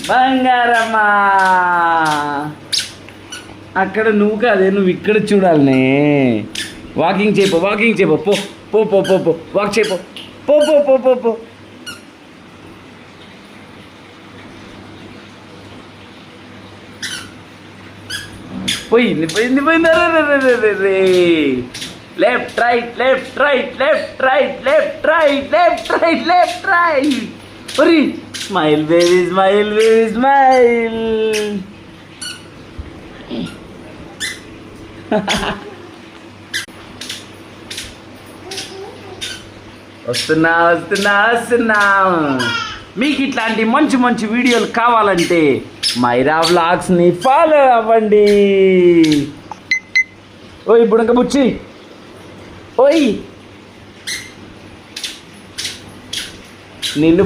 బంగారమ్మా అక్కడ నువ్వు కాదే, నువ్వు ఇక్కడ చూడాలనే. వాకింగ్ చేయపో, వాకింగ్ చేయపో, పో పో పో పో పో వాక్ చేయపో, పో పో పో పో పో. పోయింది పోయింది పోయింది. రే left right left right left right left right left right left right. ఒరి smile baby smile baby smile. వస్తున్నా వస్తున్నా వస్తున్నా. మీకు ఇట్లాంటి మంచి మంచి వీడియోలు కావాలంటే మైరా వ్లాగ్స్ని ఫాలో అవ్వండి. ఓయ్ బుడంక బుచ్చి, ఓయ్ నిన్ను